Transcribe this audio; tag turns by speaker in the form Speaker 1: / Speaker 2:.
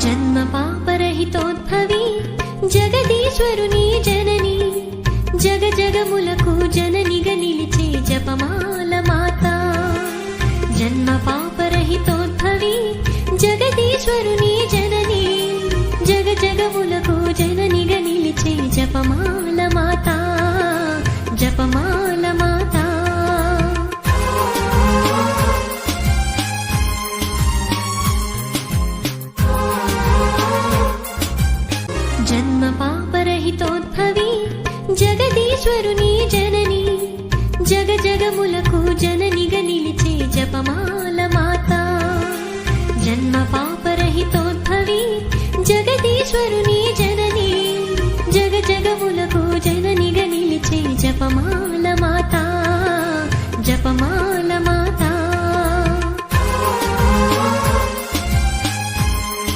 Speaker 1: జన్మ పాపరహితోద్భవి జగదీశ్వరుని జనని జగ జగములకు జననిగా నిలిచే జపమాల మాత. జన్మ పాపరహితోద్భవి జగదీశ్వరుని జనని జగ జగములకు జననిగా నిలిచే జపమాల మాత, జపమాల మాత. జన్మ పాపరహితోద్భవి జగదీశ్వరుని జనని జగ జగములకు జననిగా నిలిచే జపమాల మాత. జన్మ పాపరహితోద్భవి జగదీశ్వరుని జనని జగ జగములకు జననిగా నిలిచే జపమాల